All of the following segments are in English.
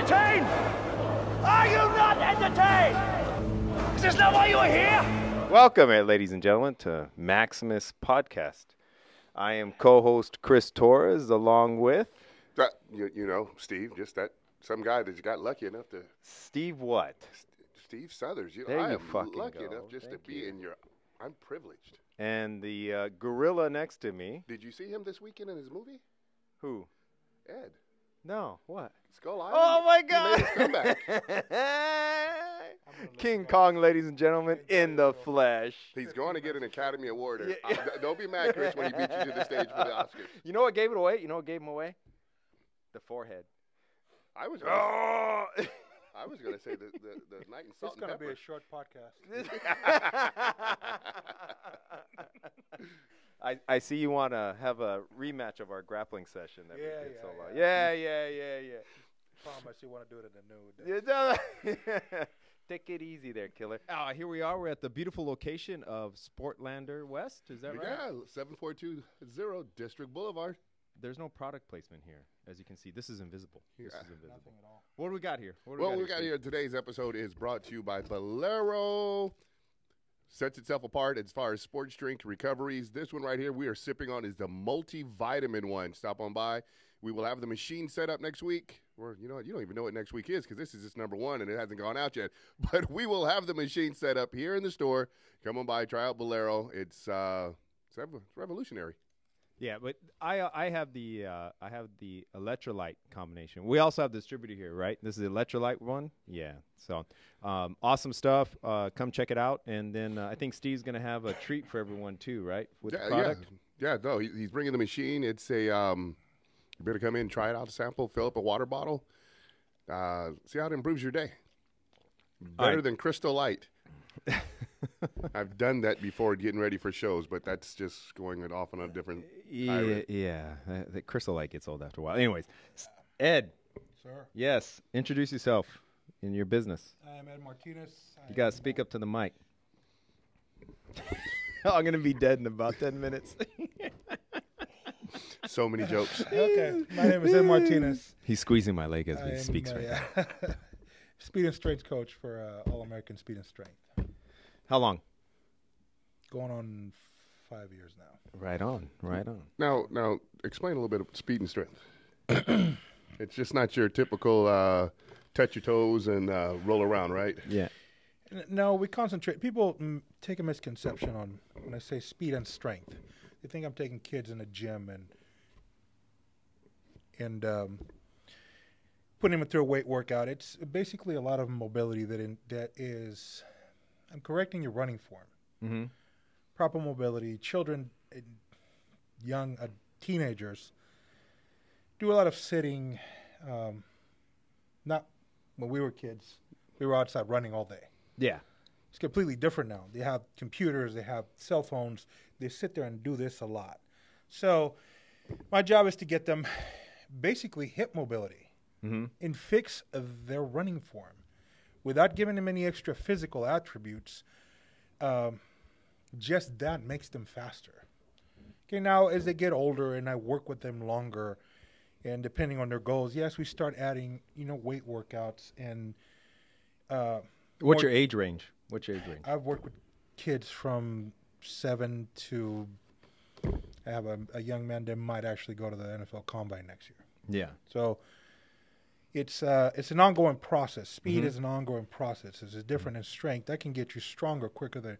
entertained? Are you not entertained? Is this not why you are here? Welcome, ladies and gentlemen, to Maximus Podcast. I am co-host Chris Torres, along with... You know, Steve, just that some guy that got lucky enough to... Steve what? Steve Southers. There I you am fucking lucky go. enough just Thank to be you. in your... I'm privileged. And the gorilla next to me. Did you see him this weekend in his movie? Who? Ed. No, what? Skull Island. Oh, my He God. made his comeback. King Kong, ladies and gentlemen, in the flesh. He's going to get an Academy Award. Yeah. Don't be mad, Chris, when he beat you to the stage for the Oscars. You know what gave it away? You know what gave him away? The forehead. I was going to say the night in Salt It's going and to be Pepper. a short podcast. I see you want to have a rematch of our grappling session. That we Yeah, did yeah, so long. yeah. Yeah. Promise you want to do it in the nude. You don't- Take it easy there, killer. Here we are. We're at the beautiful location of Sportlander West. Is that right? Yeah, 7420 District Boulevard. There's no product placement here. As you can see, this is invisible. This Yeah. is invisible. Nothing at all. What do we got here? What do Well, we got here. Today's episode is brought to you by Bolero. Sets itself apart as far as sports drink recoveries. This one right here we are sipping on is the multivitamin one. Stop on by. We will have the machine set up next week. Or, you know what? You don't even know what next week is because this is just number one and it hasn't gone out yet. But we will have the machine set up here in the store. Come on by, try out Bolero. It's revolutionary. Yeah, but I have the electrolyte combination. We also have the distributor here, right? This is the electrolyte one. Yeah. So awesome stuff. Come check it out. And then I think Steve's gonna have a treat for everyone too, right? With the product. Yeah. No, he's bringing the machine. It's a you better come in, try it out, sample, fill up a water bottle, see how it improves your day. Better than Crystal Light. I've done that before getting ready for shows, but that's just going off on a different tirade. Yeah. The Crystal Light gets old after a while. Anyways, Ed. Sir, Yes. Introduce yourself in your business. I am Ed Martinez. You gotta speak up to the mic. I'm gonna be dead in about 10 minutes. So many jokes. Okay, my name is Ed Martinez. He's squeezing my leg as I he am, speaks right now. Speed and strength coach for All-American Speed and Strength. How long? Going on 5 years now. Right on. Now, explain a little bit of speed and strength. It's just not your typical touch your toes and roll around, right? Yeah. No, we concentrate. People take a misconception on when I say speed and strength. They think I'm taking kids in a gym and putting them through a weight workout. It's basically a lot of mobility that is. I'm correcting your running form. Mm-hmm. Proper mobility. Children, young teenagers do a lot of sitting. Not when we were kids. We were outside running all day. Yeah. It's completely different now. They have computers, they have cell phones. They sit there and do this a lot. So my job is to get them basically hip mobility and fix their running form without giving them any extra physical attributes. Just that makes them faster. Okay, now as they get older and I work with them longer and depending on their goals, yes, we start adding, weight workouts and What's your age range? I've worked with kids from 7 to. I have a young man that might actually go to the NFL Combine next year. Yeah. So it's an ongoing process. Speed is an ongoing process. It's different in strength. I can get you stronger quicker than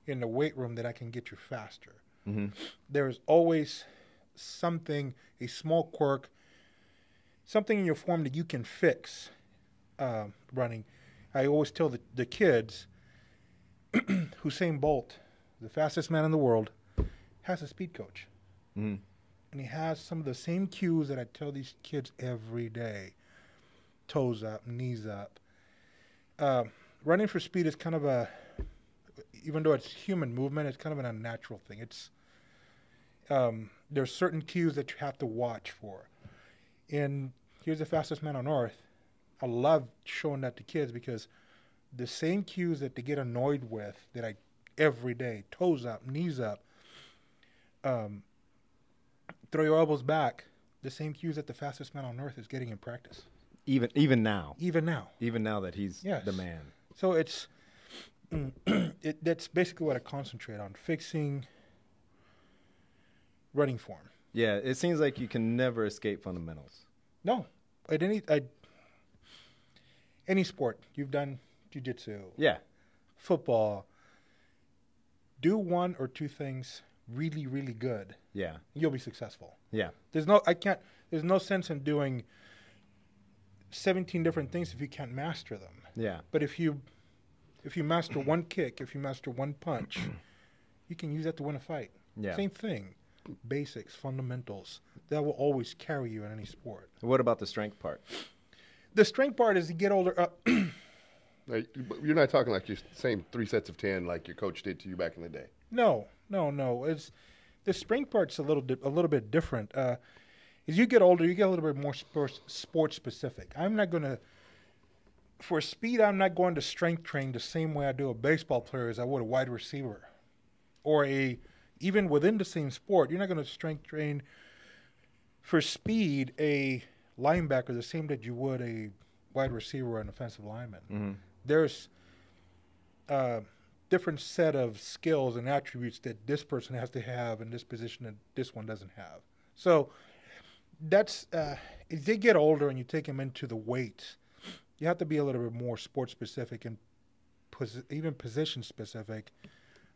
in the weight room that I can get you faster. Mm-hmm. There is always something, a small quirk, something in your form that you can fix running. I always tell the kids, Usain Bolt, the fastest man in the world, has a speed coach. Mm. And he has some of the same cues that I tell these kids every day. Toes up, knees up. Running for speed is kind of even though it's human movement, it's kind of an unnatural thing. There's certain cues that you have to watch for. And here's the fastest man on earth. I love showing that to kids because the same cues that they get annoyed with that I every day, toes up, knees up, throw your elbows back, the same cues that the fastest man on earth is getting in practice. Even now. even now. Even now that he's Yes. the man. So it's that's basically what I concentrate on, fixing running form. Yeah, it seems like you can never escape fundamentals. No, at any sport you've done, jiu-jitsu, Yeah. football, do one or two things really, really good. Yeah. You'll be successful. Yeah. There's no sense in doing 17 different things if you can't master them. Yeah. But if you master one kick, if you master one punch, you can use that to win a fight. Yeah. Same thing. Basics, fundamentals. That will always carry you in any sport. What about the strength part? The strength part is you get older. Like, you're not talking like your same 3 sets of 10 like your coach did to you back in the day. No. It's the strength part's a little bit different. As you get older, you get a little bit more sport specific. I'm not going to, for speed, I'm not going to strength train the same way I do a baseball player as I would a wide receiver, or even within the same sport. You're not going to strength train for speed a linebacker the same that you would a wide receiver or an offensive lineman. Mm-hmm. There's different set of skills and attributes that this person has to have in this position that this one doesn't have. So that's as they get older and you take them into the weights, you have to be a little bit more sport specific and even position specific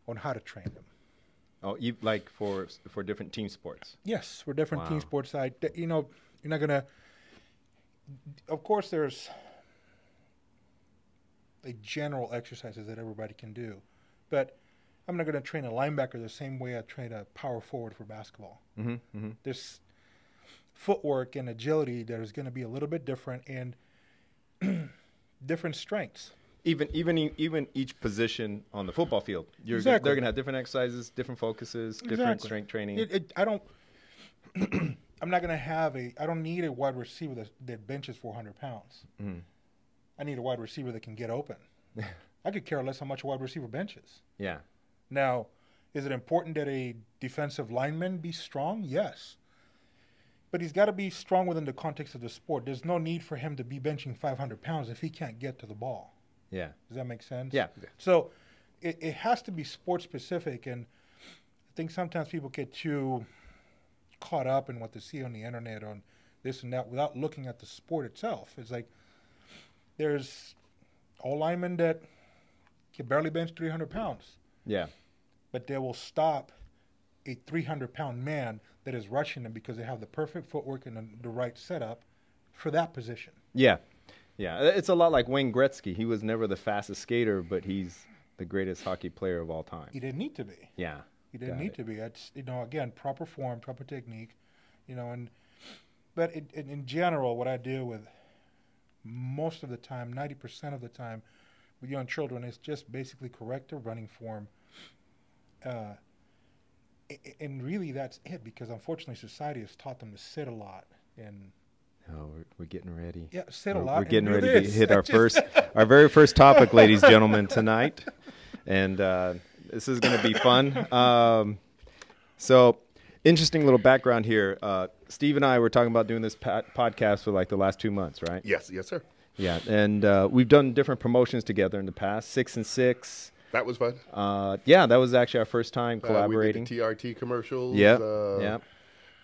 on how to train them. Oh, like for different team sports. Yes, for different Wow. team sports side, you're not gonna. Of course, there's a general exercises that everybody can do, but I'm not going to train a linebacker the same way I train a power forward for basketball. Mm-hmm. Mm-hmm. There's footwork and agility that is going to be a little bit different and different strengths. Even each position on the football field, Exactly. they're gonna have different exercises, different focuses, different Exactly. strength training. I don't. I'm not going to have I don't need a wide receiver that benches 400 pounds. Mm. I need a wide receiver that can get open. I could care less how much a wide receiver benches. Yeah. Now, is it important that a defensive lineman be strong? Yes. But he's got to be strong within the context of the sport. There's no need for him to be benching 500 pounds if he can't get to the ball. Yeah. Does that make sense? Yeah. So it has to be sport specific. And I think sometimes people get too caught up in what they see on the internet on this and that without looking at the sport itself. It's like there's all linemen that can barely bench 300 pounds, Yeah. but they will stop a 300-pound man that is rushing them because they have the perfect footwork and the right setup for that position. Yeah. Yeah. It's a lot like Wayne Gretzky. He was never the fastest skater, but he's the greatest hockey player of all time. He didn't need to be. Yeah. He didn't Got need it. to be. It's again, proper form, proper technique, but in general, what I do with most of the time, 90% of the time, with young children is just basically correct their running form. And really that's it, because unfortunately society has taught them to sit a lot and Oh, we're getting ready. sit a lot. We're and getting do ready to this. hit our very first topic, ladies and gentlemen, tonight, and this is going to be fun. So, interesting little background here. Steve and I were talking about doing this podcast for like the last 2 months, right? Yes, sir. Yeah, and we've done different promotions together in the past, 6 and 6. That was fun. Yeah, that was actually our first time collaborating. We did the TRT commercials. Yeah, yeah.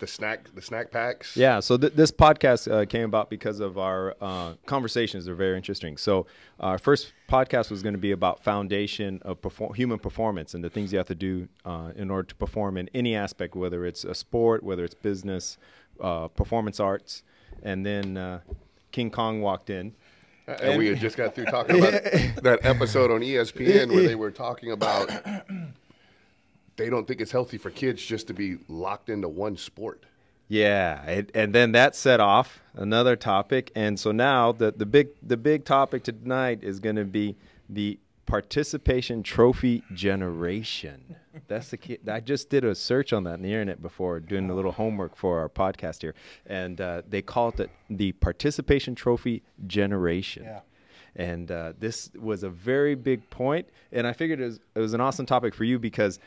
The snack packs. Yeah, so this podcast came about because of our conversations. They're very interesting. So our first podcast was going to be about foundation of human performance and the things you have to do in order to perform in any aspect, whether it's a sport, whether it's business, performance arts. And then King Kong walked in. And we had just got through talking about that episode on ESPN where they were talking about they don't think it's healthy for kids just to be locked into one sport. Yeah, and then that set off another topic, and so now the big topic tonight is going to be the participation trophy generation. That's the key. I just did a search on that on the internet before doing a little homework for our podcast here, and they called it the participation trophy generation. Yeah. And this was a very big point, and I figured it was an awesome topic for you because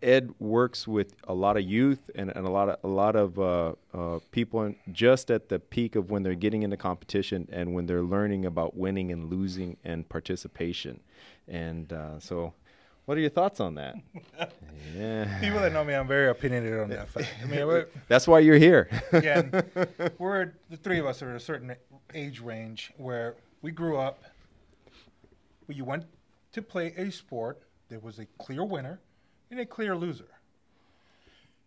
Ed works with a lot of youth and a lot of people just at the peak of when they're getting into competition and when they're learning about winning and losing and participation. And so, what are your thoughts on that? Yeah, People that know me, I'm very opinionated on that fact. I mean, that's why you're here. again, the three of us are at a certain age range where we grew up. When you went to play a sport, there was a clear winner and a clear loser.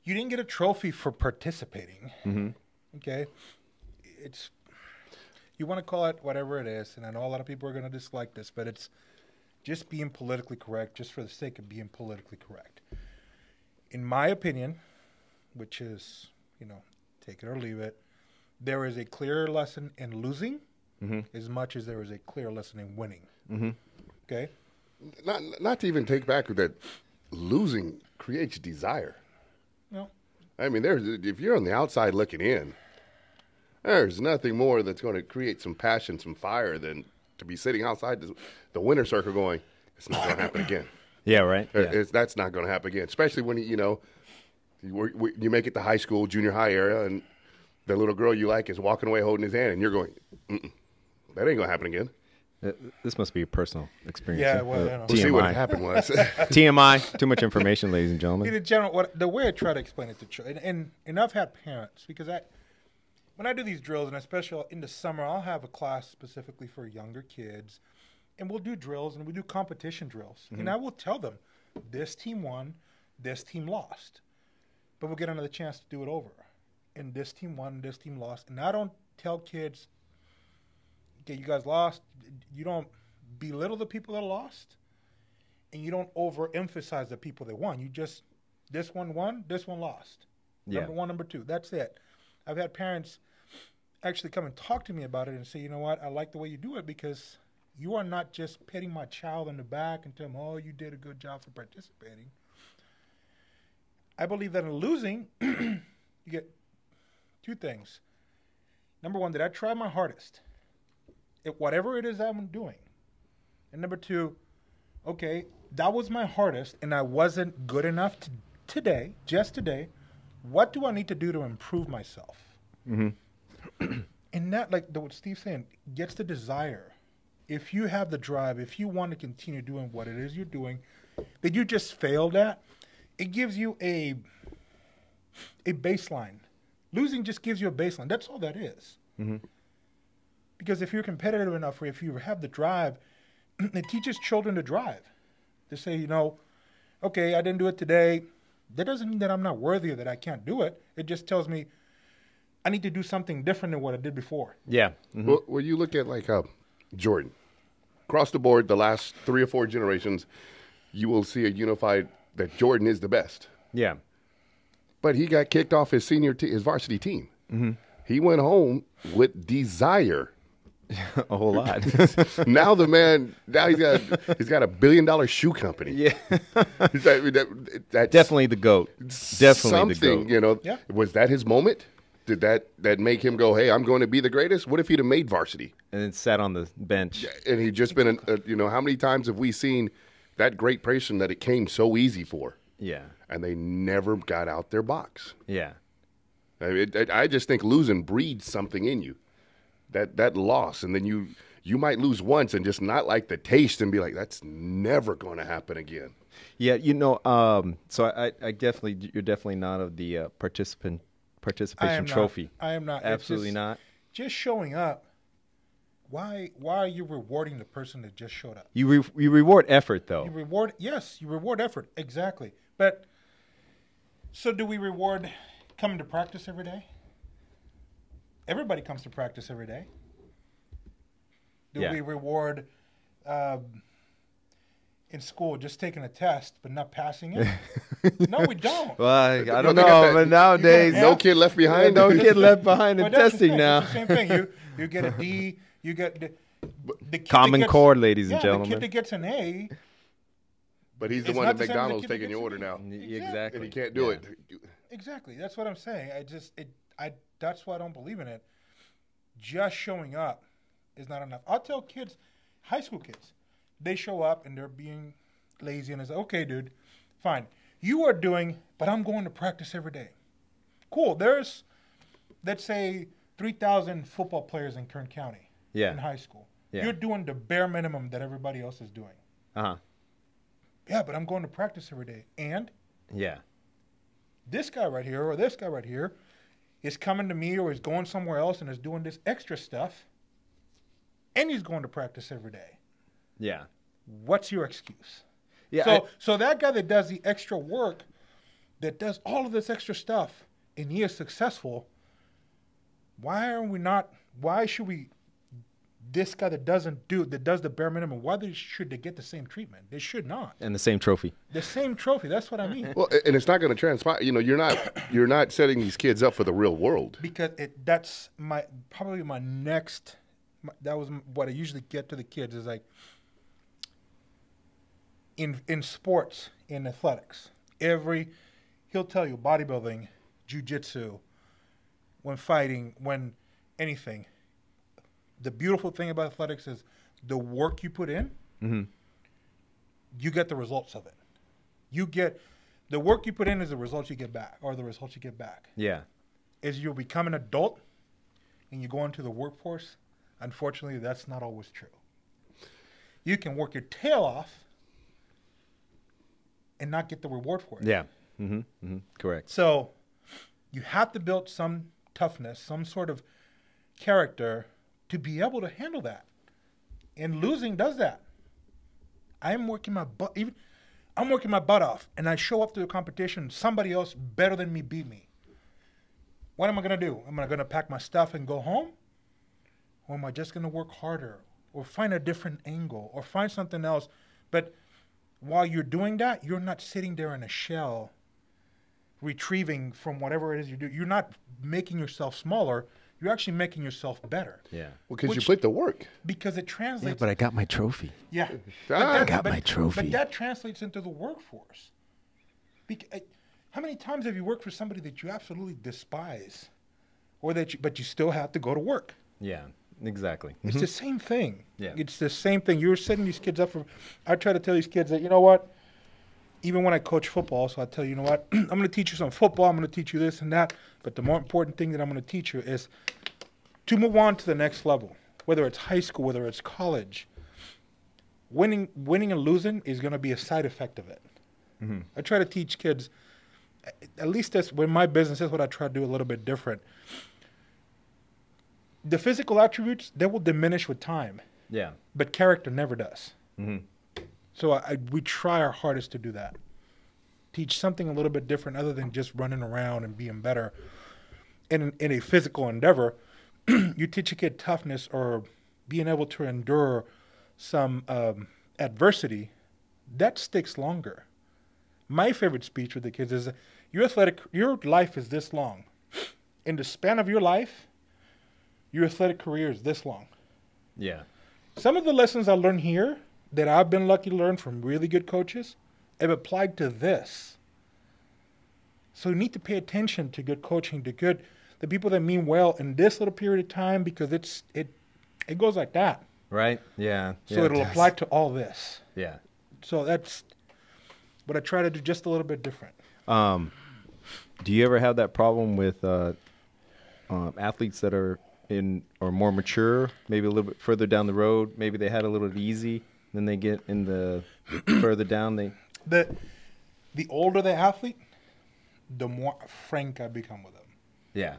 You didn't get a trophy for participating. Mm-hmm. Okay, you want to call it whatever it is, and I know a lot of people are going to dislike this, but it's just being politically correct, just for the sake of being politically correct. In my opinion, which is, take it or leave it, there is a clear lesson in losing as much as there is a clear lesson in winning. Mm-hmm. Okay? Not to even take back that losing creates desire. No. I mean, if you're on the outside looking in, there's nothing more that's going to create some passion, some fire than to be sitting outside the winner circle going, it's not going to happen again. Yeah, right. Yeah. That's not going to happen again, especially when, you make it to high school, junior high area, and the little girl you like is walking away holding his hand, and you're going, that ain't going to happen again. This must be a personal experience. Yeah, well, We'll see what happened was. TMI, too much information, ladies and gentlemen. In general, the way I try to explain it to children, and I've had parents, because when I do these drills, and especially in the summer, I'll have a class specifically for younger kids, and we'll do drills, and we do competition drills. And I will tell them, this team won, this team lost. But we'll get another chance to do it over. And this team won, this team lost. And I don't tell kids, okay, you guys lost. You don't belittle the people that lost, and you don't overemphasize the people that won. You just, this one won, this one lost. Yeah. Number one, number two. That's it. I've had parents actually come and talk to me about it and say, you know what, I like the way you do it because you are not just patting my child on the back and telling them, oh, you did a good job for participating. I believe that in losing, you get two things. Number one, did I try my hardest at whatever it is I'm doing? And number two, okay, that was my hardest and I wasn't good enough today, just today. What do I need to do to improve myself? Mm-hmm. And that, like what Steve's saying, gets the desire. If you have the drive, if you want to continue doing what it is you're doing that you just failed at, it gives you a baseline. Losing just gives you a baseline. That's all that is. Mm-hmm. Because if you're competitive enough, or if you have the drive, it teaches children to drive. To say, okay, I didn't do it today. That doesn't mean that I'm not worthy or that I can't do it. It just tells me I need to do something different than what I did before. Yeah. Mm-hmm. Well, when you look at Jordan, across the board, the last 3 or 4 generations, you will see a unified that Jordan is the best. Yeah. But he got kicked off his his varsity team. Mm-hmm. He went home with desire. A whole lot. Now the man, he's got $1 billion shoe company. Yeah. That's Definitely the GOAT. Definitely something, the GOAT. Yeah. Was that his moment? Did that make him go, hey, I'm going to be the greatest? What if he'd have made varsity? And then sat on the bench. And he'd just been, how many times have we seen that great person that it came so easy for? Yeah. And they never got out their box. Yeah. I just think losing breeds something in you. That loss, and then you might lose once and just not like the taste and be like, that's never going to happen again. Yeah, so I definitely, you're definitely not of the participation trophy. I am not. Absolutely not. Just showing up. Why are you rewarding the person that just showed up? You reward effort, though. You reward effort, exactly. But so do we reward coming to practice every day? Everybody comes to practice every day. Do we reward in school just taking a test but not passing it? No, we don't. Well, I don't know, but nowadays, no kid left behind. No kid left behind in testing now. It's the same thing. You get a D. You get the kid Common Core, ladies and gentlemen. The kid that gets an A. But he's the It's one not at the same as the McDonald's kid that taking your gets order an now. Exactly. And he can't do it. Exactly. That's what I'm saying. That's why I don't believe in it. Just showing up is not enough. I'll tell kids, high school kids, they show up and they're being lazy and it's okay, dude, fine. You are doing, but I'm going to practice every day. Cool. There's, let's say, 3,000 football players in Kern County in high school. Yeah. You're doing the bare minimum that everybody else is doing. Uh-huh. Yeah, but I'm going to practice every day. And Yeah. this guy right here or this guy right here is coming to me or is going somewhere else and is doing this extra stuff, and he's going to practice every day. Yeah. What's your excuse? Yeah. So that guy that does the extra work, that does all of this extra stuff, and he is successful, why should we, this guy that does the bare minimum, should they get the same treatment? They should not. And the same trophy. The same trophy, that's what I mean. Well, and it's not going to transpire. You know, you're not setting these kids up for the real world. Because that's probably my next, that was what I usually get to the kids is like, in sports, in athletics, he'll tell you bodybuilding, jiu-jitsu, when fighting, when anything. The beautiful thing about athletics is the work you put in, you get the results of it. The work you put in is the results you get back, or the results you get back. Yeah. As you become an adult and you go into the workforce, unfortunately, that's not always true. You can work your tail off and not get the reward for it. Yeah. Correct. So you have to build some toughness, some sort of character to be able to handle that. And losing does that. I'm working my butt off, and I show up to a competition, somebody else better than me beat me. What am I going to do? Am I going to pack my stuff and go home? Or am I just going to work harder or find a different angle or find something else? But while you're doing that, you're not sitting there in a shell retrieving from whatever it is you do. You're not making yourself smaller. You're actually making yourself better. Yeah. Well, because you put the work. Because it translates. Yeah, but I got my trophy. Yeah. I got my trophy. But that translates into the workforce. How many times have you worked for somebody that you absolutely despise, or but you still have to go to work? Yeah. Exactly. It's the same thing. Yeah. It's the same thing. You're setting these kids up for. I try to tell these kids that, you know what? Even when I coach football, so I tell you, you know what? I'm going to teach you some football. I'm going to teach you this and that. But the more important thing that I'm going to teach you is to move on to the next level, whether it's high school, whether it's college. Winning and losing is going to be a side effect of it. I try to teach kids, at least that's when my business is what I try to do a little bit different. The physical attributes, they will diminish with time. Yeah. But character never does. So we try our hardest to do that. Teach something a little bit different other than just running around and being better. In a physical endeavor, you teach a kid toughness or being able to endure some adversity, that sticks longer. My favorite speech with the kids is, your life is this long. In the span of your life, your athletic career is this long. Yeah. Some of the lessons I learned here that I've been lucky to learn from really good coaches have applied to this. So you need to pay attention to good coaching, to the people that mean well in this little period of time, because it goes like that. Right? Yeah. So it'll apply to all this. Yeah. So that's what I try to do, just a little bit different. Do you ever have that problem with athletes that are more mature, maybe a little bit further down the road? Maybe they had a little easy, then they get in the further down. The older the athlete, the more frank I become with them. Yeah.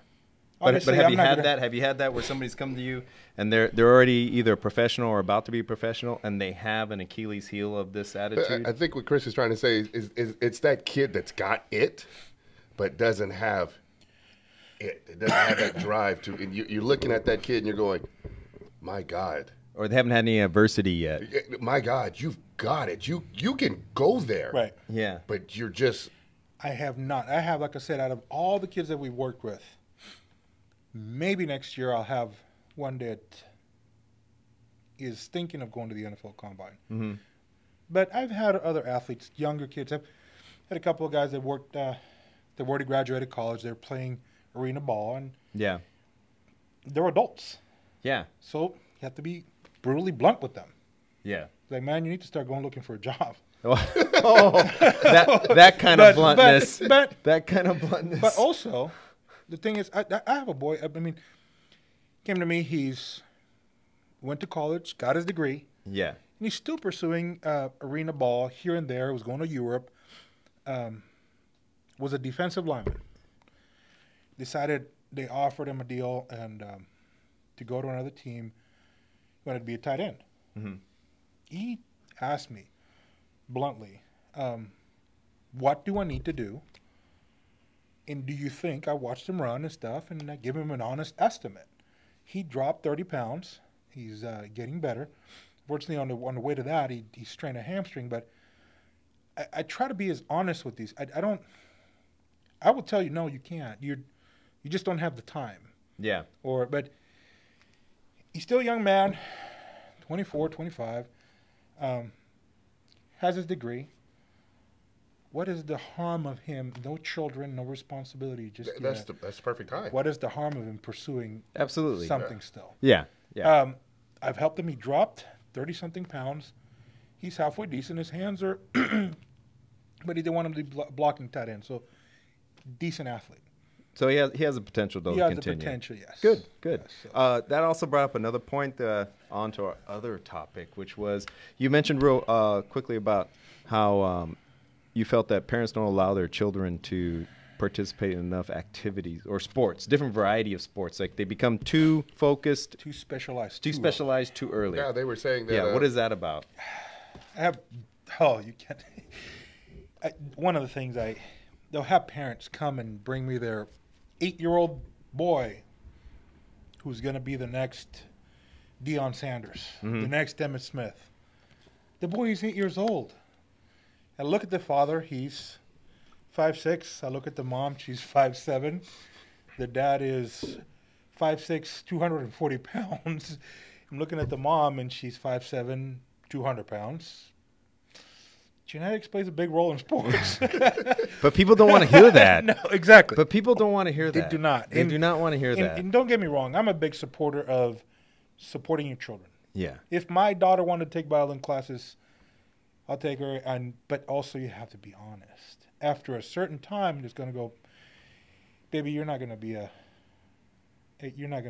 But have you had that? Have you had that where somebody's come to you and they're already either a professional or about to be a professional, and they have an Achilles heel of this attitude? I think what Chris is trying to say is it's that kid that's got it, but doesn't have it. It doesn't have that drive to. And you're looking at that kid and you're going, my God. Or they haven't had any adversity yet. My God, you've got it. You can go there. Right. Yeah. But you're just. I have not. I have, like I said, out of all the kids that we've worked with, maybe next year I'll have one that is thinking of going to the NFL Combine. But I've had other athletes, younger kids. I've had a couple of guys that worked, they've already graduated college. They're playing arena ball, and Yeah. they're adults. Yeah. So you have to be brutally blunt with them. Yeah. Like, man, you need to start going looking for a job. Oh, that kind of bluntness. But That kind of bluntness. But also, the thing is, I have a boy. I mean, came to me. He's went to college, got his degree, yeah. and he's still pursuing arena ball here and there. Was going to Europe. Was a defensive lineman. Decided they offered him a deal and to go to another team. He wanted to be a tight end. Mm-hmm. He asked me bluntly, what do I need to do? And do you think I watched him run and stuff, and I give him an honest estimate? He dropped 30 pounds. He's getting better. Fortunately, on the way to that, he strained a hamstring. But I try to be as honest with these. I don't. I will tell you, no, you can't. You just don't have the time. Yeah. But he's still a young man, 24, 25, has his degree. What is the harm of him? No children, no responsibility. Just That's the perfect time. what is the harm of him pursuing Absolutely. something still? Yeah. Yeah. I've helped him. He dropped 30-something pounds. He's halfway decent. His hands are, but he didn't want him to be blocking tight end. So, decent athlete. So he has the potential to He has continue. the potential, yes. Good. Yes, so- That also brought up another point onto our other topic, which was you mentioned real quickly about how you felt that parents don't allow their children to participate in enough activities or sports, different variety of sports. Like they become too focused, Too specialized. too specialized too early. Yeah, they were saying that. Yeah, what is that about? You can't. One of the things they'll have parents come and bring me their 8-year-old boy who's going to be the next Deion Sanders, the next Emmitt Smith. The boy is 8 years old. I look at the father, he's 5'6". I look at the mom, she's 5'7". The dad is 5'6", 240 pounds. I'm looking at the mom, and she's 5'7", 200 pounds. Genetics plays a big role in sports. But people don't want to hear that. No, exactly. But people don't want to hear They that. do not. They do not want to hear that. And don't get me wrong, I'm a big supporter of supporting your children. Yeah. If my daughter wanted to take violin classes, I'll take her. But also, you have to be honest. After a certain time, it's going to go, baby, you're not going to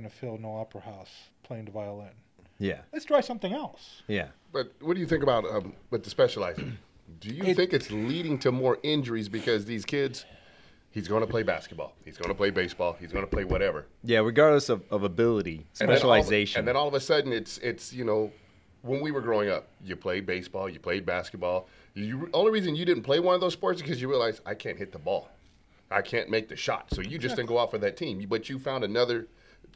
fill no opera house playing the violin. Yeah. Let's try something else. Yeah. But what do you think about with the specializing? Do you think it's leading to more injuries because these kids, he's going to play basketball, he's going to play baseball, he's going to play whatever. Yeah, regardless of ability, specialization. And then all of a sudden, it's when we were growing up, you played baseball, you played basketball. Only reason you didn't play one of those sports is because you realized, I can't hit the ball. I can't make the shot. So you just didn't go out for that team. But you found another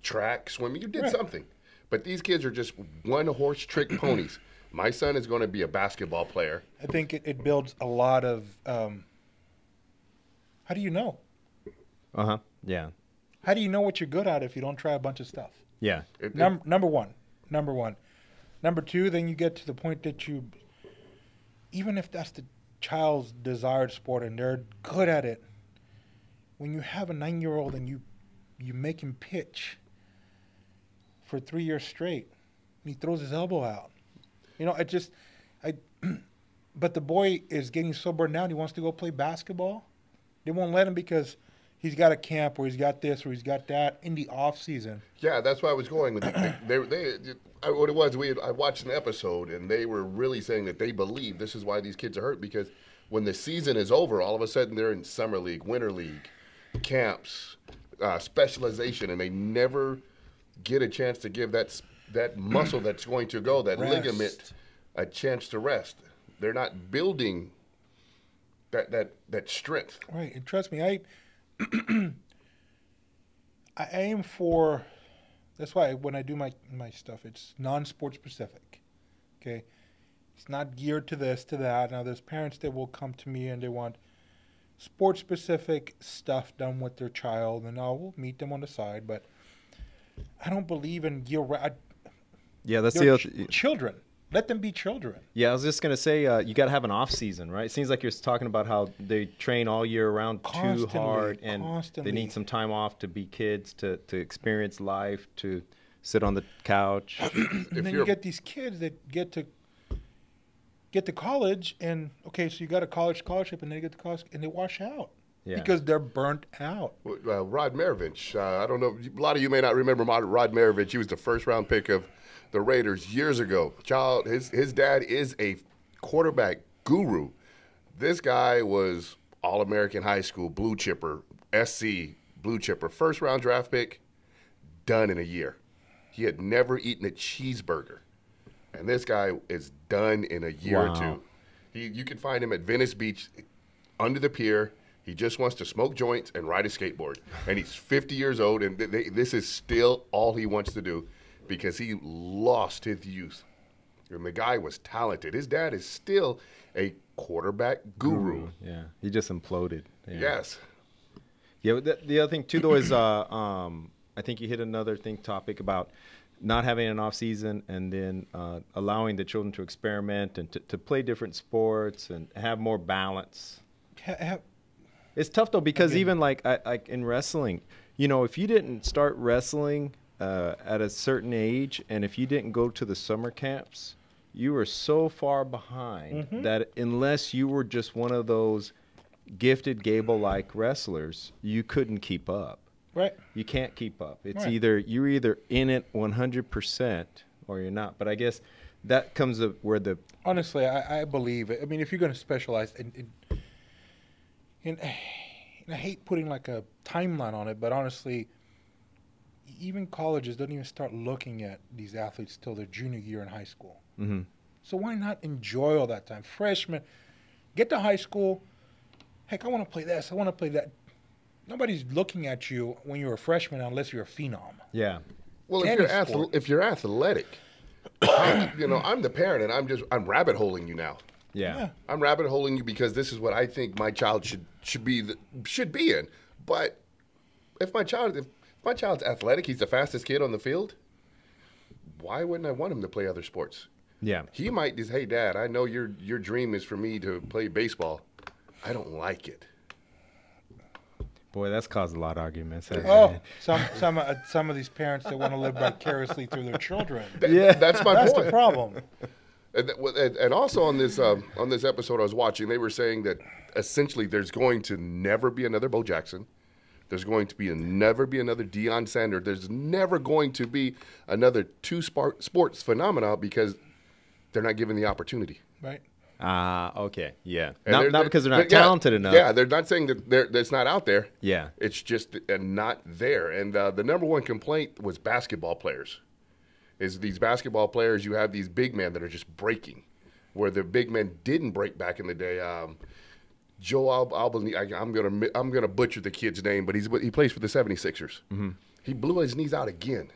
track, swimming. You did something. But these kids are just one-horse trick ponies. My son is going to be a basketball player. I think it builds a lot of how do you know? Uh-huh. Yeah. How do you know what you're good at if you don't try a bunch of stuff? Yeah. Number one. Number two, then you get to the point that even if that's the child's desired sport and they're good at it, when you have a 9-year-old and you make him pitch for 3 years straight, and he throws his elbow out. But the boy is getting so burned out, he wants to go play basketball. They won't let him because he's got a camp or he's got this or he's got that in the off season. Yeah, that's why I was going with it. What it was, I watched an episode, and they were really saying that they believe this is why these kids are hurt, because when the season is over, all of a sudden they're in summer league, winter league, camps, specialization, and they never get a chance to give that muscle that's going to go, that ligament, a chance to rest. They're not building that strength. Right, and trust me, I aim for. That's why when I do my stuff, it's non-sport specific. Okay, it's not geared to this, to that. Now, there's parents that will come to me and they want sport specific stuff done with their child, and we'll meet them on the side. But I don't believe in year-round. Yeah, that's children. Let them be children. Yeah, I was just gonna say you got to have an off season, right? It seems like you're talking about how they train all year round too hard, and they need some time off to be kids, to experience life, to sit on the couch. And then you get these kids that get to get to college, and okay, so you got a college scholarship, and they get to college, and they wash out Yeah. because they're burnt out. Rod Maravich. I don't know. A lot of you may not remember Rod Maravich. He was the first-round pick of the Raiders years ago. His dad is a quarterback guru. This guy was All-American high school, blue chipper, SC, blue chipper, first-round draft pick, done in a year. He had never eaten a cheeseburger. And this guy is done in a year or Wow. two. You can find him at Venice Beach under the pier. He just wants to smoke joints and ride a skateboard. And he's 50 years old, and this is still all he wants to do because he lost his youth. And the guy was talented. His dad is still a quarterback guru. Yeah, he just imploded. Yeah. Yes. Yeah, the other thing too, though, is I think you hit another topic about not having an off season and then allowing the children to experiment and to play different sports and have more balance. It's tough though because even like in wrestling, you know, if you didn't start wrestling at a certain age and if you didn't go to the summer camps, you were so far behind that unless you were just one of those gifted Gable-like wrestlers, you couldn't keep up. Right. You can't keep up. It's Right. you're either in it 100% or you're not. But I guess that comes of where the Honestly, I believe it. I mean, if you're going to specialize and I hate putting like a timeline on it, but honestly, even colleges don't even start looking at these athletes till their junior year in high school. So why not enjoy all that time? Freshman, get to high school. Heck, I want to play this. I want to play that. Nobody's looking at you when you're a freshman unless you're a phenom. yeah. Well, Any if you're athletic, you know, I'm the parent, and I'm rabbit holing you now. Yeah. I'm rabbit holing you because this is what I think my child should be in. But if my child's athletic, he's the fastest kid on the field. Why wouldn't I want him to play other sports? Yeah. He might just, hey, Dad, I know your dream is for me to play baseball. I don't like it. Boy, that's caused a lot of arguments. hasn't Oh, it? some of these parents that want to live vicariously through their children. That's my That's point. the problem. And also on this episode I was watching, they were saying that essentially there's going to never be another Bo Jackson. There's going to never be another Deion Sanders. There's never going to be another sports phenomena because they're not given the opportunity. Right. Okay. Yeah. And Not because they're not talented enough. Yeah, they're not saying that it's not out there. Yeah. It's just not there. And the number one complaint was basketball players. Is these basketball players, you have these big men that are just breaking, where the big men didn't break back in the day. Joe Albany, I'm gonna butcher the kid's name, but he plays for the 76ers. He blew his knees out again.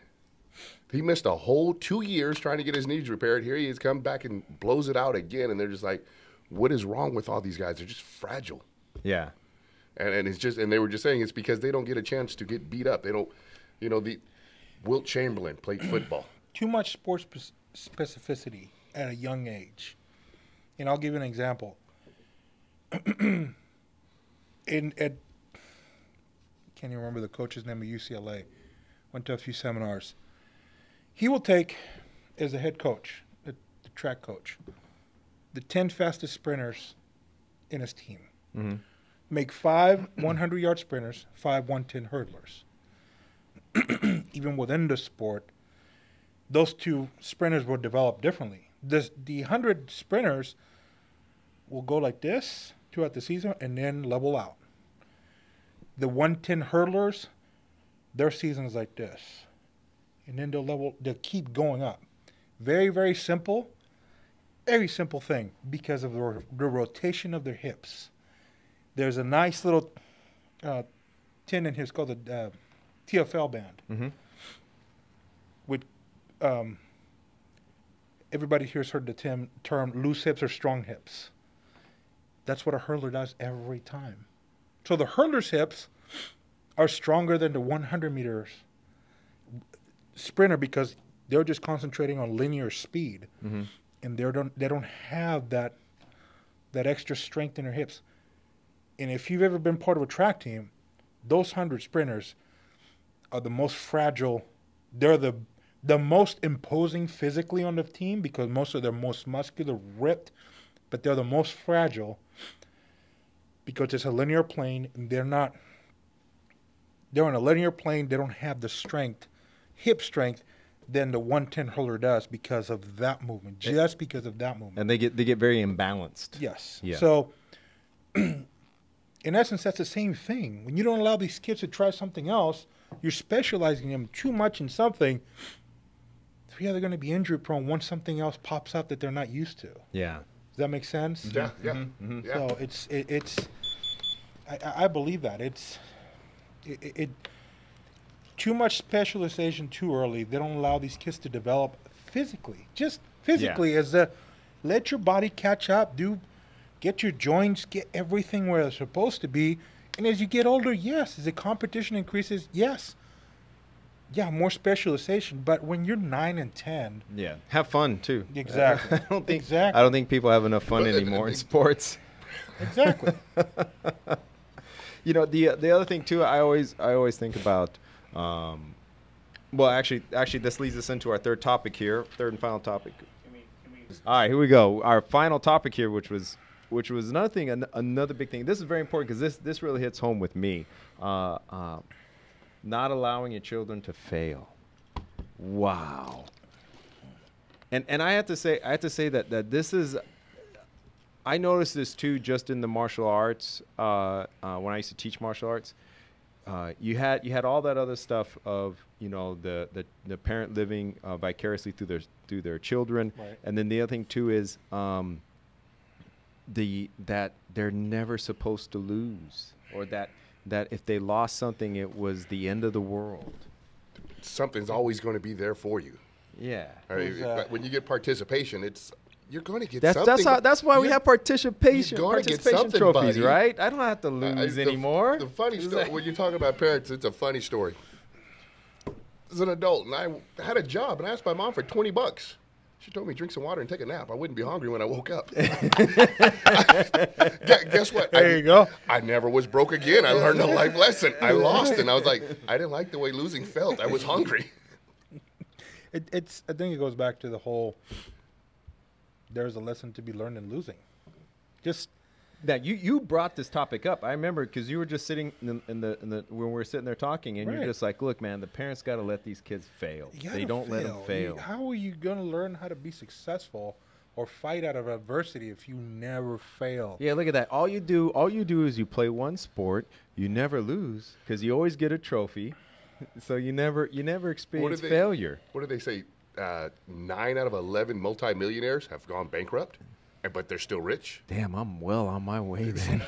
He missed a whole 2 years trying to get his knees repaired. Here he is, come back and blows it out again, and they're just like, what is wrong with all these guys? They're just fragile. Yeah. And it's just, and they were just saying it's because they don't get a chance to get beat up. They don't, you know, Wilt Chamberlain played football. Too much sports specificity at a young age. And I'll give you an example. Can't even remember the coach's name of UCLA. Went to a few seminars. He will take, as a head coach, the track coach, the 10 fastest sprinters in his team. Make 5 100-yard sprinters, 5 110 hurdlers. Even within the sport, those two sprinters will develop differently. The 100 sprinters will go like this throughout the season and then level out. The 110 hurdlers, their season is like this. And then they'll keep going up. Very, very simple thing because of the rotation of their hips. There's a nice little tendon here. It's called the TFL band. With everybody here's heard the term loose hips or strong hips. That's what a hurdler does every time. So the hurdler's hips are stronger than the 100 meters sprinter because they're just concentrating on linear speed, and they don't have that extra strength in their hips. And if you've ever been part of a track team, those 100 sprinters are the most fragile. They're the most imposing physically on the team because most of them most muscular, ripped, but they're the most fragile because it's a linear plane, and they're on a linear plane. They don't have the strength, hip strength, than the 110 hurler does because of that movement. Just because of that movement. And they get very imbalanced. Yes. Yeah. So, in essence, that's the same thing. When you don't allow these kids to try something else, you're specializing them too much in something. So yeah, they're going to be injury prone once something else pops up that they're not used to. Yeah. Does that make sense? Yeah, yeah, Mm-hmm. yeah. So I believe that it's too much specialization too early. They don't allow these kids to develop physically, just physically, let your body catch up, get your joints, get everything where it's supposed to be. And as you get older, yes, as the competition increases, yes, yeah, more specialization. But when you're 9 and 10, Yeah. Have fun too. Exactly. I don't think Exactly. people have enough fun anymore in sports. exactly. You know, the other thing too, I always think about. Well, actually, this leads us into our third and final topic. All right, here we go. Our final topic here, which was another thing, another big thing. This is very important because this really hits home with me. Not allowing your children to fail. Wow. And I have to say that this is. I noticed this too, just in the martial arts. When I used to teach martial arts, you had all that other stuff of the parent living vicariously through their children, Right. and then the other thing too is that they're never supposed to lose, or that if they lost something, it was the end of the world. Something's always going to be there for you. Yeah. I mean, Exactly. when you get participation, you're going to get That's something. that's why we You're- have participation you're gonna get participation something, trophies, buddy. right? I don't have to lose The- anymore. The funny story, when you're talking about parents, it's a funny story. As an adult, and I had a job, and I asked my mom for $20. She told me drink some water and take a nap. I wouldn't be hungry when I woke up. Guess what? There you go. I never was broke again. I learned a life lesson. I lost, and I was like, I didn't like the way losing felt. I was hungry. I think it goes back to the whole. There's a lesson to be learned in losing. Just Now you brought this topic up. I remember because you were just sitting in the when we were sitting there talking, and Right. you're just like, "Look, man, the parents got to let these kids fail. you They gotta don't let them fail." How are you going to learn how to be successful or fight out of adversity if you never fail? Yeah, look at that. All you do is you play one sport. You never lose because you always get a trophy. So you never experience failure. What do they say? 9 out of 11 multimillionaires have gone bankrupt, but they're still rich. Damn, I'm well on my way then.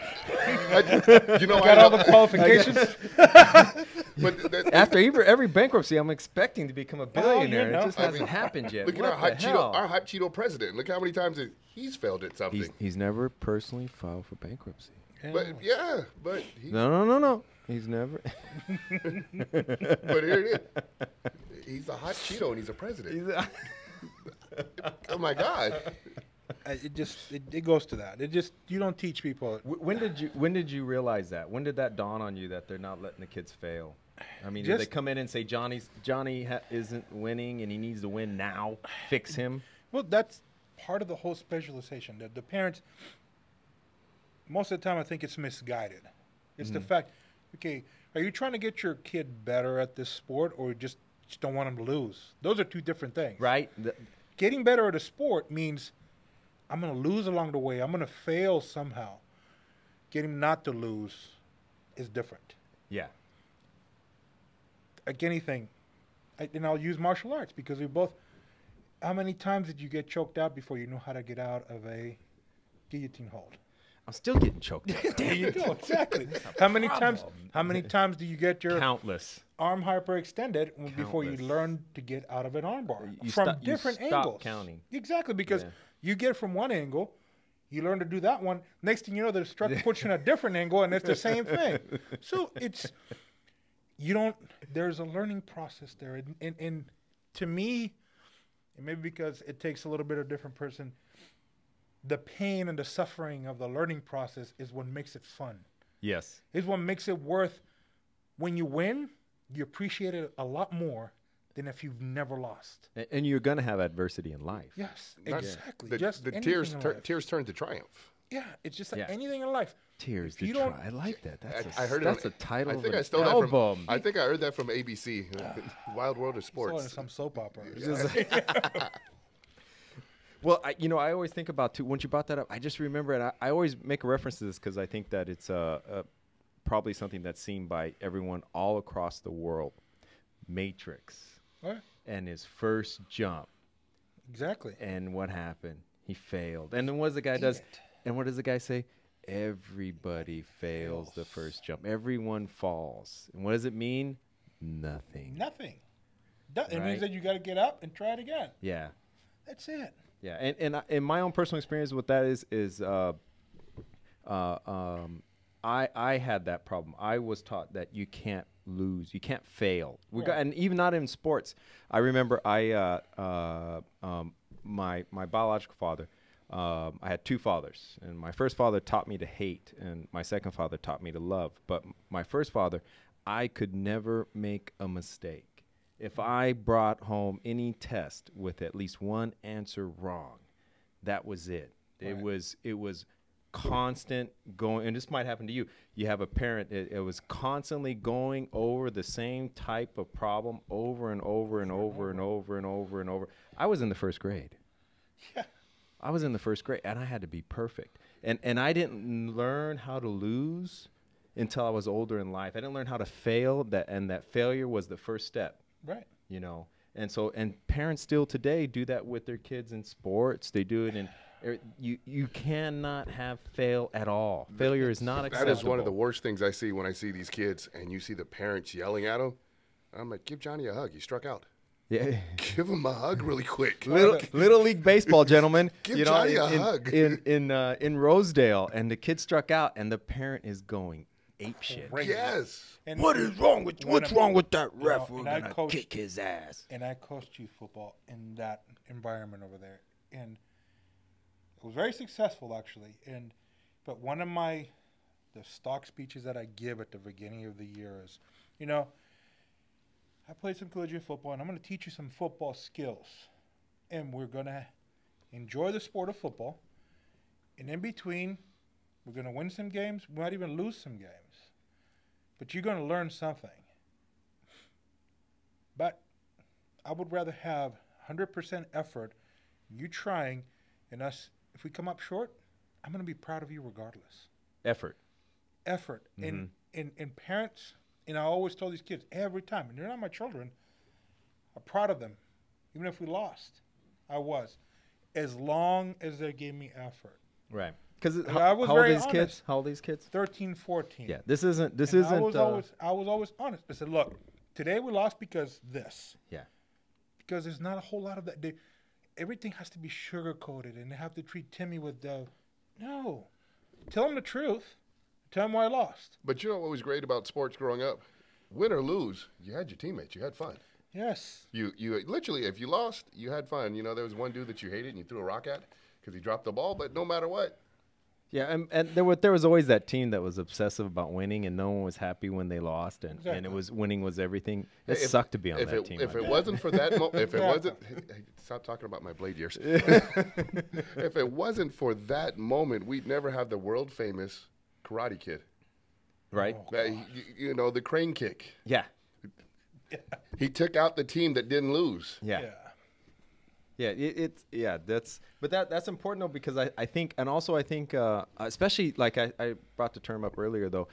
Got all the qualifications. But After every bankruptcy, I'm expecting to become a billionaire. know. It just hasn't happened yet. look at What our the hell? hot Cheeto president. Look how many times he's failed at something. He's never personally filed for bankruptcy. But yeah, but No. He's never. but here it is. He's a hot Cheeto and he's a president. Oh my God! It goes to that. You don't teach people. When did you realize that? When did that dawn on you that they're not letting the kids fail? I mean, did they Just- come in and say Johnny isn't winning and he needs to win now? Fix him. Well, that's part of the whole specialization. The parents, most of the time, I think it's misguided. It's the fact, okay, are you trying to get your kid better at this sport or just don't want them to lose? Those are two different things. Right? Getting better at a sport means I'm going to lose along the way. I'm going to fail somehow. Getting not to lose is different. Yeah. Like anything, and I'll use martial arts because we both. How many times did you get choked out before you know how to get out of a guillotine hold? I'm still getting choked. There you go. Exactly. How many times? How many times do you get your Countless. arm hyperextended before you Countless. learn to get out of an armbar You from stop- you different stop angles? counting. Exactly, because Yeah. you get from one angle, you learn to do that one. Next thing you know, the instructor puts you in a different angle, and it's the same thing. So there's a learning process there, and to me, and maybe because it takes a little bit of a different person, the pain and the suffering of the learning process is what makes it fun. Yes. Is what makes it worth. When you win, you appreciate it a lot more than if you've never lost. And you're gonna have adversity in life. Yes, Not- exactly. The, Just the anything tears in tur- life. tears turn to triumph. Yeah, it's just like Yeah. anything in life. Tears If you to don't- try. I like that. I heard that's it. a title I of think an I stole that album. from. I think I heard that from ABC, Wild World of Saw it in Sports. some soap opera. Well, I always think about too. Once you brought that up, I just remember it. I always make a reference to this because I think that it's probably something that's seen by everyone all across the world. Matrix Right? and his first jump, Exactly. and what happened? He failed. And then what does the guy does? Idiot. And what does the guy say? Everybody fails the first jump. Everyone falls. And what does it mean? Nothing. Nothing. It Right. means that you got to get up and try it again. Yeah. That's it. Yeah, and my own personal experience with that is I had that problem. I was taught that you can't lose, you can't fail. And even not in sports. I remember my biological father. I had two fathers, and my first father taught me to hate, and my second father taught me to love. But my first father, I could never make a mistake. If I brought home any test with at least one answer wrong, that was it. It was constant going, and this might happen to you. You have a parent, it was constantly going over the same type of problem over and over and over and over and over and over. I was in the first grade. Yeah. I was in the first grade, and I had to be perfect. And I didn't learn how to lose until I was older in life. I didn't learn how to fail, and that failure was the first step. Right. And parents still today do that with their kids in sports. They do it in you cannot have fail at all. Failure is not acceptable. That is one of the worst things I see when I see these kids and you see the parents yelling at them. I'm like, give Johnny a hug. He struck out. Yeah. Give him a hug really quick. Little league baseball, gentlemen. Give Johnny a hug. In Rosedale, and the kid struck out, and the parent is going ape shit. Crazy. Yes. And What's wrong with that you know, ref? We're and I gonna coached- kick his ass. And I coached youth football in that environment over there, and it was very successful actually. But one of the stock speeches that I give at the beginning of the year is, I played some collegiate football, and I'm going to teach you some football skills, and we're going to enjoy the sport of football. And in between, we're going to win some games. We might even lose some games, but you're going to learn something. But I would rather have 100% effort, you trying, and us. If we come up short, I'm going to be proud of you regardless. Effort. And parents, and I always tell these kids every time, and they're not my children, I'm proud of them. Even if we lost, I was. As long as they gave me effort. Right. Because I how was old are very these kids? honest. How old are these kids? 13, 14. Yeah. This isn't. I was always honest. I said, look, today we lost because this. Yeah. Because there's not a whole lot of that. Everything has to be sugar-coated, and they have to treat Timmy with no. Tell him the truth. Tell him why I lost. But you know what was great about sports growing up? Win or lose, you had your teammates. You had fun. Yes. You literally, if you lost, you had fun. There was one dude that you hated and you threw a rock at because he dropped the ball, but no matter what. Yeah, and there was always that team that was obsessive about winning, and no one was happy when they lost, and it was winning was everything. It sucked to be on that team. If it wasn't for that, stop talking about my blade years. If it wasn't for that moment, we'd never have the world famous Karate Kid. Right? The crane kick. Yeah. He took out the team that didn't lose. Yeah. Yeah, that's important though, because I think, and also I think, especially like I brought the term up earlier though,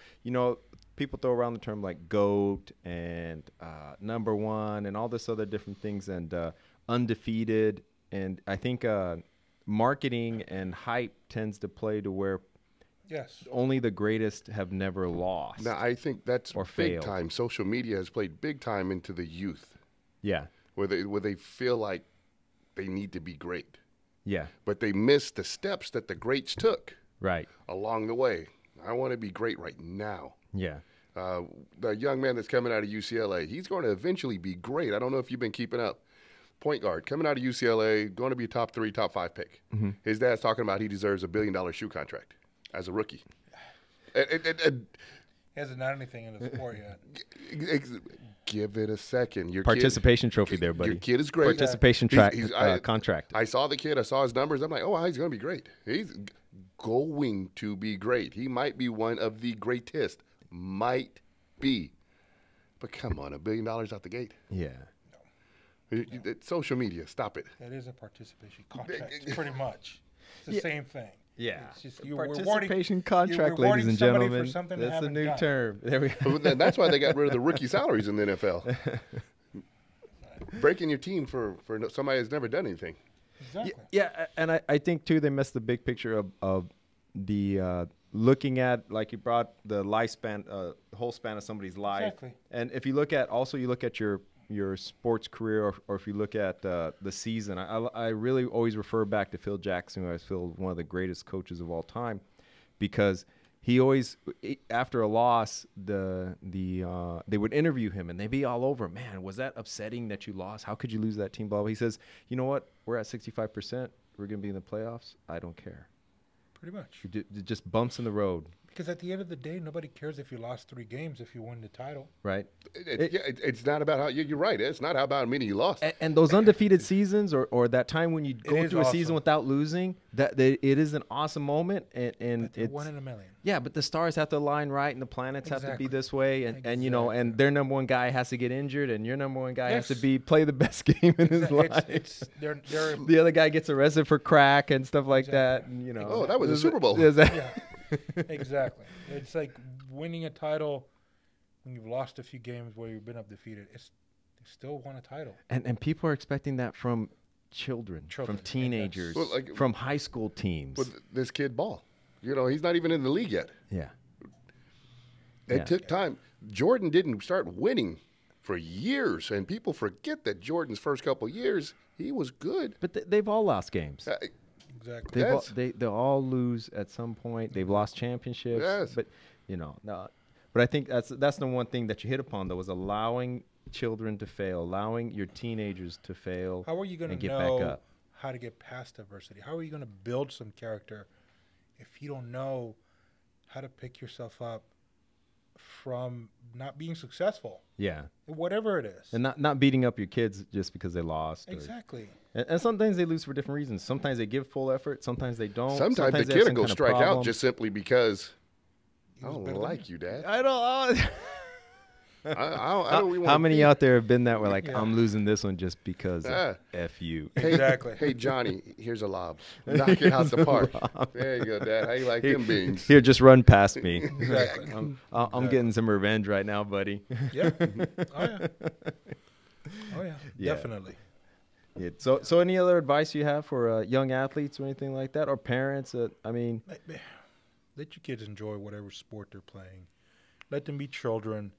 people throw around the term like GOAT and number one and all this other different things, and undefeated, and I think marketing and hype tends to play to where only the greatest have never lost. Now I think that's or big failed. time. Social media has played big time into the youth. Yeah. Where they feel like they need to be great. Yeah. But they miss the steps that the greats took Right. along the way. I want to be great right now. Yeah. The young man that's coming out of UCLA, he's going to eventually be great. I don't know if you've been keeping up. Point guard, coming out of UCLA, going to be a top 3, top 5 pick. Mm-hmm. His dad's talking about he deserves $1 billion shoe contract as a rookie. And He hasn't done anything in the sport yet. Give it a second. Your Participation trophy there, buddy. Your kid is great. Participation contract. I saw the kid. I saw his numbers. I'm like, oh, he's going to be great. He's going to be great. He might be one of the greatest. Might be. But come on, $1 billion out the gate. Yeah. It's social media. Stop it. That is a participation contract, pretty much. It's the same thing. Yeah. It's just you're Participation rewarding, contract, you're ladies and somebody gentlemen. For something That's they a new haven't term. There we go. That's why they got rid of the rookie salaries in the NFL. Breaking your team for somebody that's never done anything. Exactly. Yeah, and I think, too, they missed the big picture of the looking at, like you brought the lifespan, the whole span of somebody's life. Exactly. And if you look at, also you look at your sports career, or if you look at the season, I really always refer back to Phil Jackson, who I feel one of the greatest coaches of all time, because he always, after a loss, they would interview him and they'd be all over, man, was that upsetting that you lost? How could you lose that team? Blah, blah. He says, you know what? We're at 65%. We're going to be in the playoffs. I don't care. Pretty much. Just bumps in the road. Because at the end of the day, nobody cares if you lost 3 games if you won the title. Right. It's not about how you're right. It's not about how many you lost. And those undefeated seasons, or that time when you go through a season without losing, it is an awesome moment. And But it's 1 in a million. Yeah, but the stars have to align right, and the planets have to be Exactly. this way, and you know, and their number one guy has to get injured, and your number one guy has Yes. to play the best game in his life. They're The other guy gets arrested for crack and stuff like that, Exactly. and you know. Oh, that was a Super Bowl. yeah, exactly. It's like winning a title when you've lost a few games where you've been undefeated. They still won a title. And people are expecting that from children, Children, from teenagers, Well, like- from high school teams. With this kid Ball. You know, he's not even in the league yet. Yeah. It Yeah. took time. Jordan didn't start winning for years, and people forget that Jordan's first couple years, he was good. But they've all lost games. Exactly. Yes. They'll all lose at some point. They've lost championships. Yes. But, you know, no. But I think that's the one thing that you hit upon, though, was allowing children to fail, allowing your teenagers to fail. How are you going and to get know back up? how to get past adversity? How are you going to build some character if you don't know how to pick yourself up from not being successful, Yeah. whatever it is? And not beating up your kids just because they lost. Exactly. And sometimes they lose for different reasons. Sometimes they give full effort. Sometimes they don't. Sometimes the they have kid some will go kind of strike out problem. just simply because I was don't better than like you, Dad. I don't. I don't How many out there have been that were like, Yeah. I'm losing this one just because Yeah. of F you. Exactly. Hey, Johnny, here's a lob. Knock it out the park. There you go, Dad. How you like them beans? Here, just run past me. Exactly. I'm getting some revenge right now, buddy. Yeah. Oh yeah. Oh yeah. Yeah. Definitely. Yeah. So any other advice you have for young athletes or anything like that, or parents? I mean, Let your kids enjoy whatever sport they're playing. Let them be children.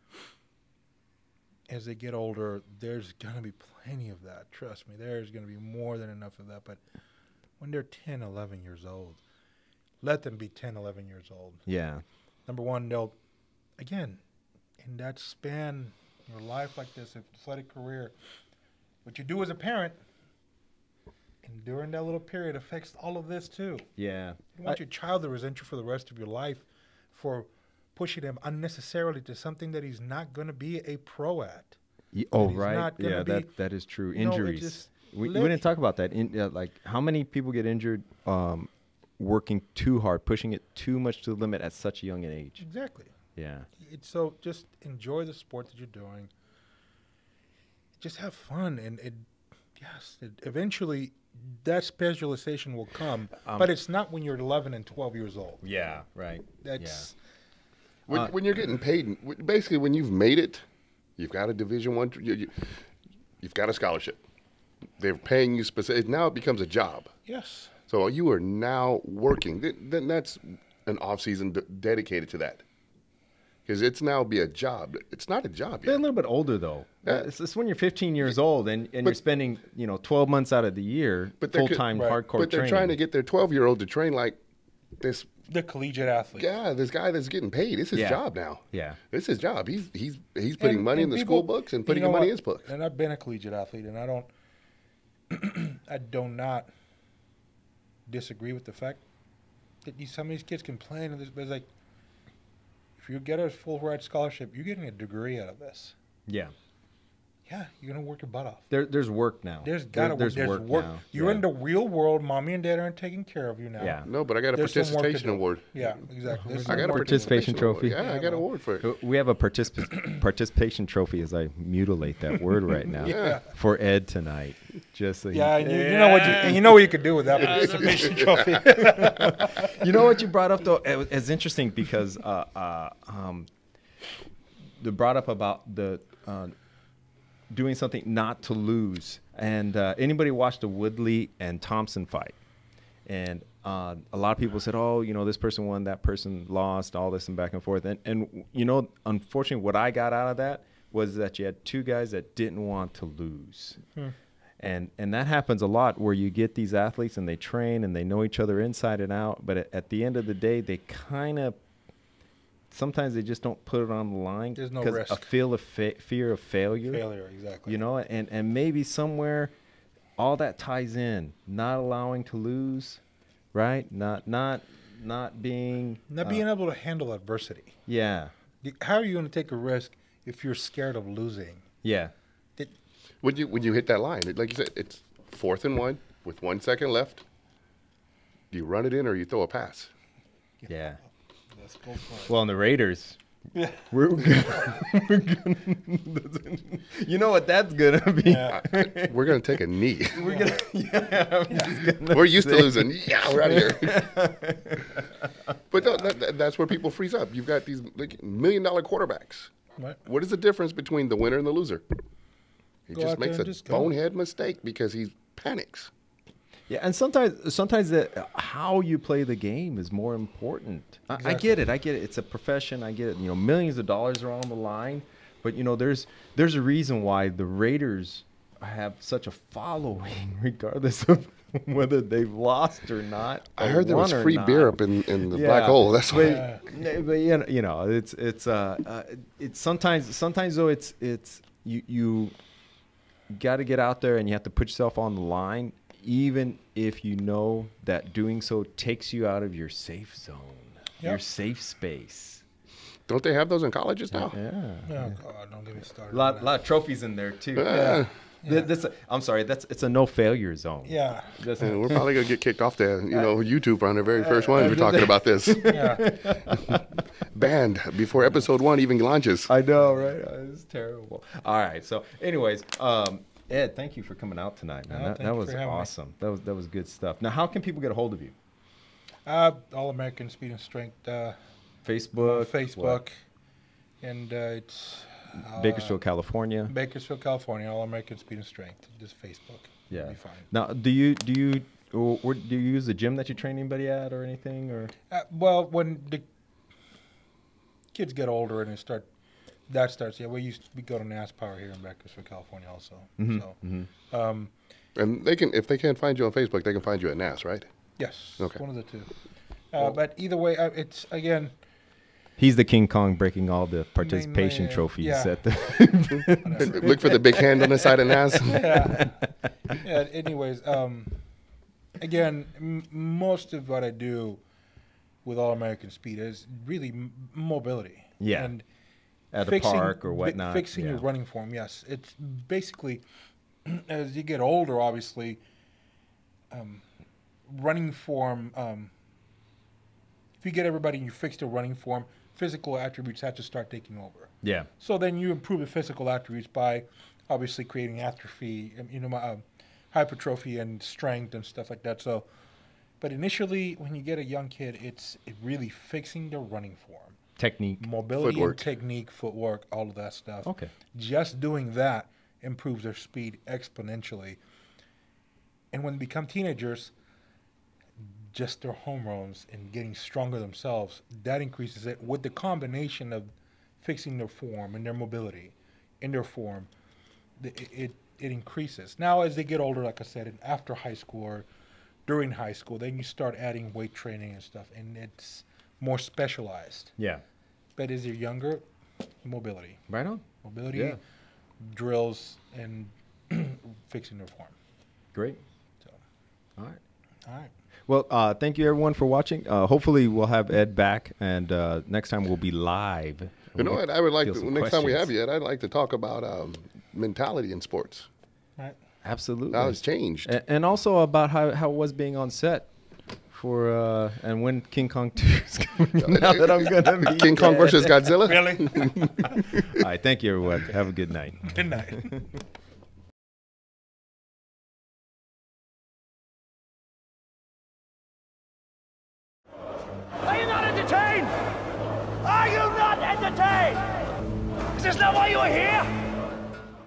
As they get older, there's going to be plenty of that. Trust me, there's going to be more than enough of that. But when they're 10, 11 years old, let them be 10, 11 years old. yeah, Number one, they'll, again, in that span, your life like this, athletic career, what you do as a parent, and during that little period affects all of this too. yeah. You want your child to resent you for the rest of your life for pushing him unnecessarily to something that he's not going to be a pro at. Oh, he's right. not gonna Yeah, be- that is true. you know, it Injuries. just We let- didn't talk about that. Like, how many people get injured working too hard, pushing it too much to the limit at such a young an age? Exactly. Yeah. It's so just enjoy the sport that you're doing. Just have fun, and eventually that specialization will come, but it's not when you're 11 and 12 years old. Yeah. Right. That's When you're getting paid, basically when you've made it, you've got a Division I, you've got a scholarship. They're paying you specific. Now it becomes a job. yes. So you are now working. Then that's an off season dedicated to that. Because it's now be a job. It's not a job They're a yet. little bit older though. Yeah. It's when you're 15 years old and you're spending 12 months out of the year But they're full time right. hardcore But they're training. trying to get their 12-year-old to train like this The collegiate athlete. guy, this guy that's getting paid. It's his Yeah. job now. Yeah. It's his job. He's putting And- money in and the people- school books and putting you know money in what? his books. And I've been a collegiate athlete, and I do not disagree with the fact that some of these kids can play, and it's like, if you get a full ride scholarship, you're getting a degree out of this. Yeah. Yeah, you're gonna work your butt off. There's work now. There's there's work. now. You're Yeah. in the real world. Mommy and dad aren't taking care of you now. Yeah. No, but I got a There's some work to participation do. award. Yeah, exactly. There's I some got a work to do. participation trophy. award. Yeah, I got an award for it. We have a participation trophy as I mutilate that word right now Yeah. for Ed tonight. Just so Yeah, and you know what you could do with that participation trophy. You know what you brought up though is interesting because they brought up about the doing something not to lose. And anybody watched the Woodley and Thompson fight? And a lot of people said, oh, you know, this person won, that person lost, all this and back and forth. And you know, unfortunately, what I got out of that was that you had two guys that didn't want to lose. And that happens a lot where you get these athletes and they train and they know each other inside and out. But at the end of the day, they kind of sometimes they just don't put it on the line. There's no 'cause risk. a fear of failure. Failure, exactly. You know, and maybe somewhere all that ties in, not allowing to lose, right? Not being Not being able to handle adversity. yeah. How are you going to take a risk if you're scared of losing? Yeah. When you hit that line, like you said, it's 4th and 1 with 1 second left. Do you run it in or you throw a pass? Yeah. Let's go for it. Well, in the Raiders, Yeah. we're gonna you know what that's gonna be. Yeah. We're gonna take a knee. We're gonna I'm just gonna We're used to say- losing. Yeah, we're out of here. But no, that's where people freeze up. You've got these like $1 million quarterbacks. Right. What is the difference between the winner and the loser? He Go just out there makes and a just go. bonehead mistake because he panics. Yeah, and sometimes how you play the game is more important. I Exactly. get it. It's a profession. I get it. You know, millions of dollars are on the line, but you know, there's a reason why the Raiders have such a following, regardless of whether they've lost or not. I or heard there was won or free not. beer up in the Yeah. black hole. That's why. But you know, it's sometimes though it's you got to get out there and you have to put yourself on the line, even if you know that doing so takes you out of your safe zone, your Yep. safe space. Don't they have those in colleges now? Yeah. Oh, God, don't get me started. A lot of trophies in there too. Yeah. I'm sorry, it's a no failure zone. Yeah. That's- And we're probably gonna get kicked off the YouTube on the very first one. We're talking about this. Yeah. Banned before episode 1 even launches. I know, right? It's terrible. All right. So, anyways, Ed, thank you for coming out tonight, man. Oh, that thank you was for having me. awesome. That was good stuff. Now, how can people get a hold of you? All American Speed and Strength. Facebook, Facebook. what? And it's Bakersfield, California. Bakersfield, California. All American Speed and Strength. Just Facebook. Yeah. It'll be fine. Now, do you use the gym that you train anybody at or anything or? Well, when the kids get older and that starts. Yeah, we go to NASPower here in Bakersfield, California, also. So, And they can, if they can't find you on Facebook, they can find you at NAS, right? yes, Okay. one of the two. But either way, it's again. He's the King Kong breaking all the participation Mainly, trophies yeah. at the. Look for the big hand on the side of NAS. Yeah. Anyways, again, most of what I do with All American Speed is really mobility. Yeah. And At a park or whatnot. Fixing yeah. your running form. Yes, it's basically as you get older, obviously, running form. If you get everybody and you fix their running form, physical attributes have to start taking over. Yeah. So then you improve the physical attributes by obviously creating atrophy, hypertrophy and strength and stuff like that. So, but initially when you get a young kid, it's really fixing their running form, Technique. mobility Footwork. and technique, footwork, all of that stuff. Okay. Just doing that improves their speed exponentially. And when they become teenagers, just their home runs and getting stronger themselves, that increases it with the combination of fixing their form and their mobility in their form. It increases. Now, as they get older, like I said, and after high school or during high school, then you start adding weight training and stuff, and it's more specialized. Yeah. But as you're younger, mobility. Right on. Mobility, Yeah. drills, and fixing their form. Great. So, All right. all right. Well, thank you everyone for watching. Hopefully we'll have Ed back, and next time we'll be live. You know what? I would like Field to, some next time we have questions. you, Ed, I'd like to talk about mentality in sports. Right. Absolutely. How it's changed. And also about how it was being on set for and when King Kong 2 is coming. Now that I'm gonna be King Kong versus Godzilla. Really? All right, thank you everyone. Have a good night. Good night. Are you not entertained? Are you not entertained? Is this not why you are here?